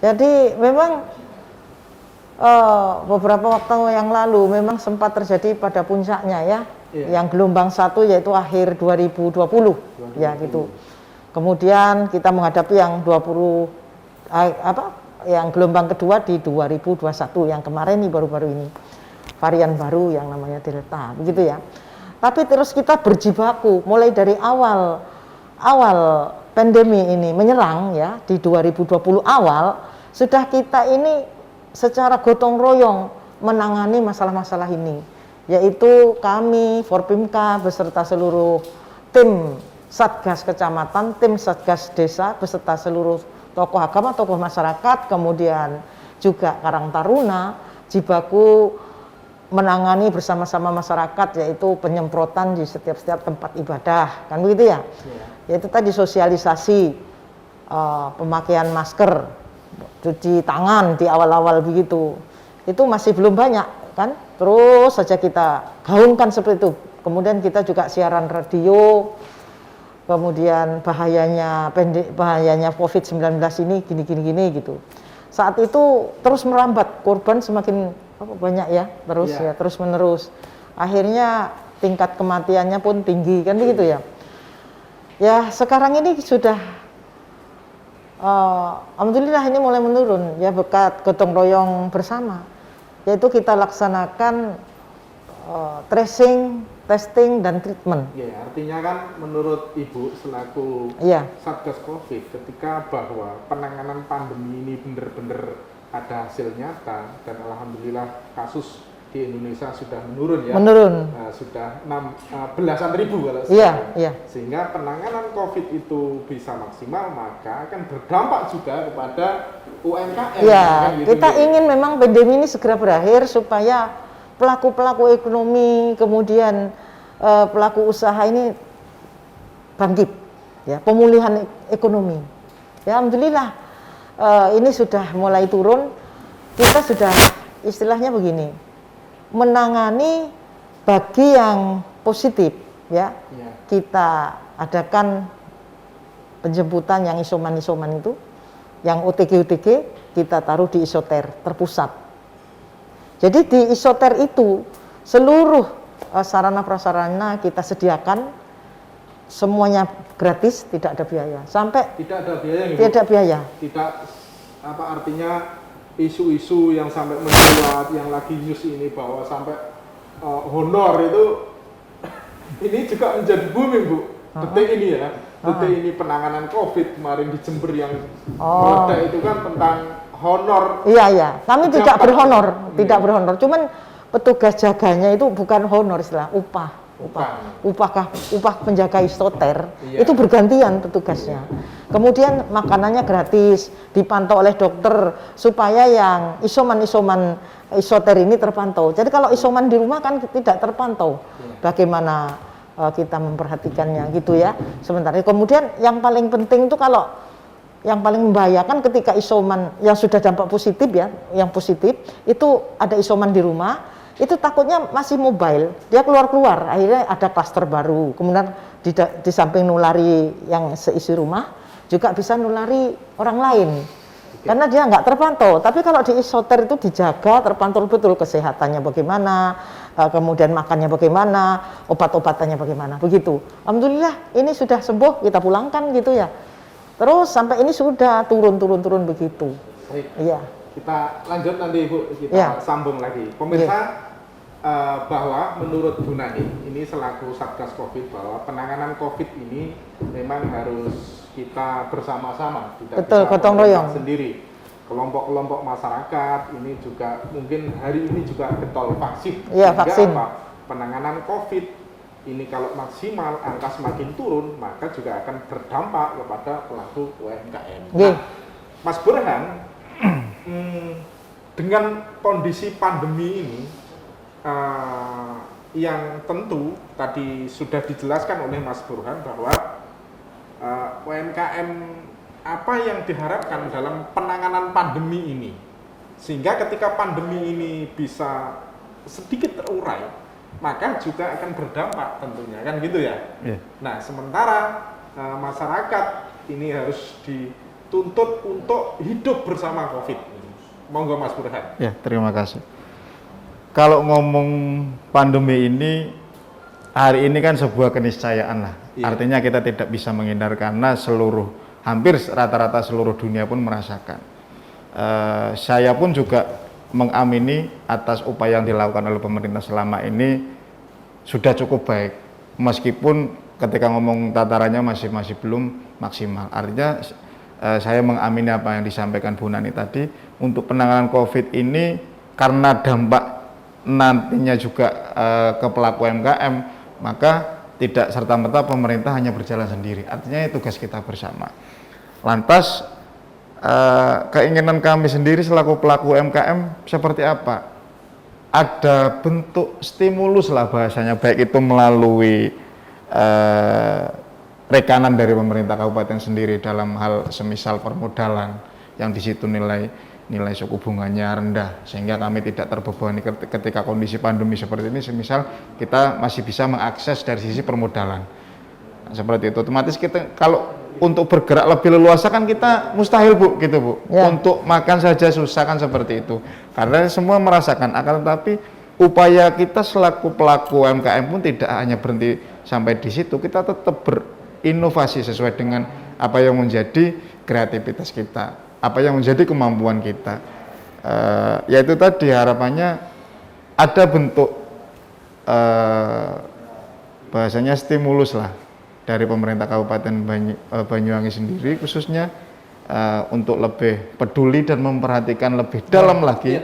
Jadi memang beberapa waktu yang lalu memang sempat terjadi pada puncaknya ya, yang gelombang 1 yaitu akhir 2020 ya gitu. Kemudian kita menghadapi yang 20 yang gelombang kedua di 2021 yang kemarin nih baru-baru ini, varian baru yang namanya Delta begitu ya. Tapi terus kita berjibaku mulai dari awal pandemi ini menyerang ya di 2020 awal, sudah kita ini secara gotong royong menangani masalah-masalah ini, yaitu kami Forpimka beserta seluruh tim Satgas Kecamatan, tim Satgas Desa beserta seluruh tokoh agama, tokoh masyarakat, kemudian juga Karang Taruna, jibaku menangani bersama-sama masyarakat, yaitu penyemprotan di setiap tempat ibadah, kan begitu ya? Yaitu tadi sosialisasi, pemakaian masker, cuci tangan di awal-awal begitu. Itu masih belum banyak kan? Terus saja kita gaungkan seperti itu. Kemudian kita juga siaran radio. Kemudian bahayanya COVID-19 ini gini gitu. Saat itu terus merambat, korban semakin banyak ya, terus menerus. Akhirnya tingkat kematiannya pun tinggi kan begitu ya. Ya sekarang ini sudah alhamdulillah ini mulai menurun ya berkat gotong royong bersama, yaitu kita laksanakan tracing, testing dan treatment. Ya, artinya kan menurut Ibu selaku Satgas Covid, ketika bahwa penanganan pandemi ini benar-benar ada hasil nyata dan alhamdulillah kasus di Indonesia sudah menurun ya. Sudah belasan ribu kalau sehingga penanganan COVID itu bisa maksimal, maka akan berdampak juga kepada UMKM. Ya, gitu kita ingin memang pandemi ini segera berakhir supaya pelaku-pelaku ekonomi, kemudian pelaku usaha ini bangkit, ya, pemulihan ekonomi. Ya, alhamdulillah ini sudah mulai turun. Kita sudah istilahnya begini, menangani bagi yang positif, ya. Kita adakan penjemputan yang isoman itu, yang OTG kita taruh di isoter terpusat. Jadi di isoter itu seluruh sarana prasarana kita sediakan, semuanya gratis, tidak ada biaya. Sampai tidak ada biaya, tidak biaya. Tidak apa artinya isu-isu yang sampai mencuat, yang lagi news ini bahwa sampai honor itu ini juga menjadi booming, Bu. Detik ini ya, detik ini penanganan COVID kemarin di Jember yang meledak itu kan tentang honor. Iya. Kami tidak berhonor, Cuman petugas jaganya itu bukan honor, istilah upah penjaga isoter itu bergantian petugasnya. Kemudian makanannya gratis, dipantau oleh dokter supaya yang isoman isoter ini terpantau. Jadi kalau isoman di rumah kan tidak terpantau. Bagaimana kita memperhatikannya gitu ya. Sementara kemudian yang paling penting itu kalau yang paling membahayakan ketika isoman yang sudah dampak positif ya, yang positif itu ada isoman di rumah, itu takutnya masih mobile, dia keluar, akhirnya ada klaster baru, kemudian di samping nulari yang seisi rumah, juga bisa nulari orang lain, karena dia nggak terpantau. Tapi kalau di isoter itu dijaga, terpantau betul kesehatannya bagaimana, kemudian makannya bagaimana, obat-obatannya bagaimana, begitu. Alhamdulillah ini sudah sembuh, kita pulangkan gitu ya. Terus sampai ini sudah turun begitu. Baik. Iya. Kita lanjut nanti Bu, kita sambung lagi. Pemirsa, bahwa menurut Bu Nani, ini selaku Satgas Covid, bahwa penanganan Covid ini memang harus kita bersama-sama, tidak bisa gotong royong sendiri. Kelompok-kelompok masyarakat ini juga mungkin hari ini juga getol vaksin. Iya, vaksin. Penanganan Covid ini kalau maksimal, angka semakin turun, maka juga akan berdampak kepada pelaku UMKM. Nah, Mas Burhan, dengan kondisi pandemi ini, yang tentu tadi sudah dijelaskan oleh Mas Burhan bahwa UMKM apa yang diharapkan dalam penanganan pandemi ini, sehingga ketika pandemi ini bisa sedikit terurai, maka juga akan berdampak tentunya, kan gitu ya. Nah, sementara masyarakat ini harus tuntut untuk hidup bersama COVID. Monggo Mas Burhan. Ya, terima kasih. Kalau ngomong pandemi ini, hari ini kan sebuah keniscayaan lah. Iya. Artinya kita tidak bisa menghindar karena hampir rata-rata seluruh dunia pun merasakan. Saya pun juga mengamini atas upaya yang dilakukan oleh pemerintah selama ini sudah cukup baik. Meskipun ketika ngomong tatarannya masih belum maksimal. Artinya saya mengamini apa yang disampaikan Bu Nani tadi, untuk penanganan COVID ini karena dampak nantinya juga ke pelaku UMKM, maka tidak serta-merta pemerintah hanya berjalan sendiri. Artinya tugas kita bersama. Lantas keinginan kami sendiri selaku pelaku UMKM seperti apa? Ada bentuk stimulus lah bahasanya, baik itu melalui rekanan dari pemerintah kabupaten sendiri dalam hal semisal permodalan yang di situ nilai suku bunganya rendah, sehingga kami tidak terbebani ketika kondisi pandemi seperti ini. Semisal kita masih bisa mengakses dari sisi permodalan, seperti itu. Otomatis kita kalau untuk bergerak lebih leluasa kan kita mustahil Bu, gitu Bu. Ya. Untuk makan saja susah kan seperti itu. Karena semua merasakan, akan tetapi upaya kita selaku pelaku UMKM pun tidak hanya berhenti sampai di situ. Kita tetap berinovasi sesuai dengan apa yang menjadi kreativitas kita, apa yang menjadi kemampuan kita. Yaitu tadi harapannya ada bentuk bahasanya stimulus lah dari pemerintah Kabupaten Banyuwangi sendiri khususnya untuk lebih peduli dan memperhatikan lebih dalam lagi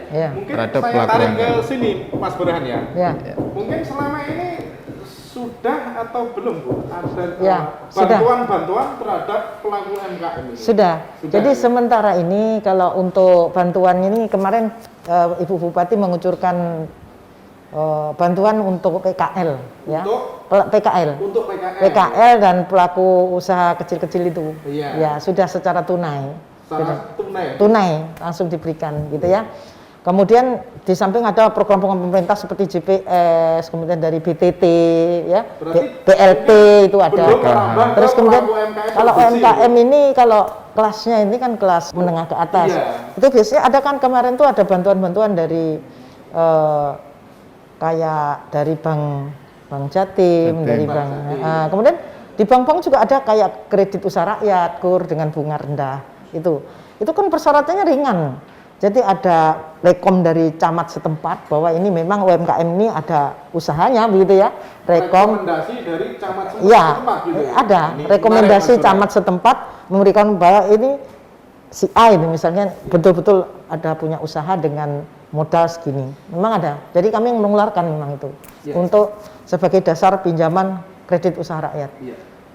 terhadap pelaku UMKM. Mungkin saya tarik ke sini Mas Burhan ya. Mungkin selama ini sudah atau belum Bu ada bantuan-bantuan terhadap pelaku UMKM ini? Sudah. Jadi sementara ini kalau untuk bantuan ini kemarin Ibu Bupati mengucurkan bantuan untuk PKL ya. Untuk PKL dan pelaku usaha kecil-kecil itu. Ya, sudah secara tunai. Tunai langsung diberikan gitu ya. Kemudian di samping ada program-program pemerintah seperti JPS, kemudian dari BTT, ya, BLT itu ada. Terus kemudian kalau UMKM ini, kalau kelasnya ini kan kelas menengah ke atas, itu biasanya ada kan kemarin tuh ada bantuan-bantuan dari kayak dari Bank Jatim, dari Bank. Kemudian di bank-bank juga ada kayak kredit usaha rakyat, KUR dengan bunga rendah. Itu kan persyaratannya ringan. Jadi ada rekom dari camat setempat bahwa ini memang UMKM ini ada usahanya begitu ya. Rekomendasi dari camat setempat gitu ya. Ada rekomendasi camat setempat memberikan bahwa ini si A ini misalnya betul-betul ada punya usaha dengan modal segini. Memang ada. Jadi kami mengeluarkan memang itu untuk sebagai dasar pinjaman kredit usaha rakyat.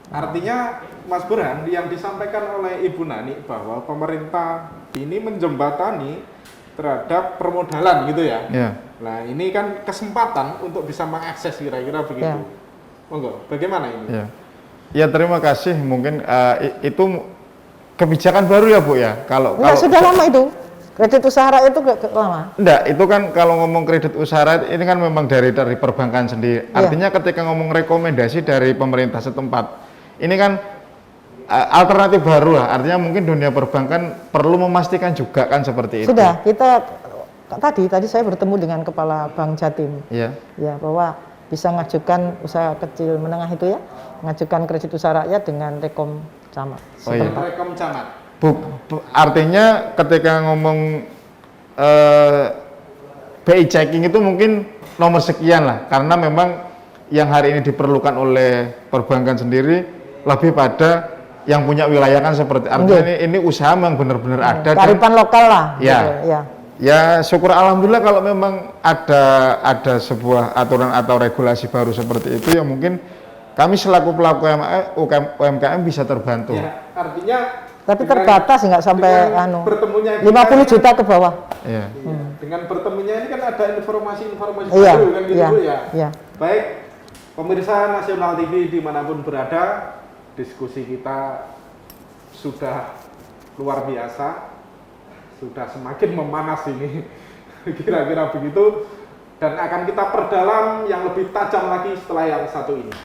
Artinya Mas Burhan, yang disampaikan oleh Ibu Nani bahwa pemerintah ini menjembatani terhadap permodalan gitu ya. Nah ini kan kesempatan untuk bisa mengakses kira-kira begitu. Monggo, bagaimana ini? Ya terima kasih. Mungkin itu kebijakan baru ya Bu ya. Kalau sudah lama itu. Kredit usaha rakyat itu lama? Enggak, itu kan kalau ngomong kredit usaha rakyat ini kan memang dari perbankan sendiri. Artinya ketika ngomong rekomendasi dari pemerintah setempat, ini kan alternatif baru lah. Artinya mungkin dunia perbankan perlu memastikan juga kan seperti itu. Sudah, kita tadi saya bertemu dengan Kepala Bank Jatim. Ya, bahwa bisa ngajukan usaha kecil menengah itu ya, ngajukan kredit usaha rakyat dengan rekom camat. Rekom camat. Artinya ketika ngomong BI checking itu mungkin nomor sekian lah, karena memang yang hari ini diperlukan oleh perbankan sendiri lebih pada yang punya wilayah kan seperti artinya ini usaha yang benar-benar ada kearifan lokal lah. Ya syukur alhamdulillah kalau memang ada sebuah aturan atau regulasi baru seperti itu yang mungkin kami selaku pelaku UMKM bisa terbantu. Artinya tapi terbatas nggak sampai 50 juta ke bawah. Dengan bertemunya ini kan ada informasi-informasi baru kan gitu ya. Baik, pemirsa Nasional TV dimanapun berada, diskusi kita sudah luar biasa, sudah semakin memanas ini, kira-kira begitu, dan akan kita perdalam yang lebih tajam lagi setelah yang satu ini.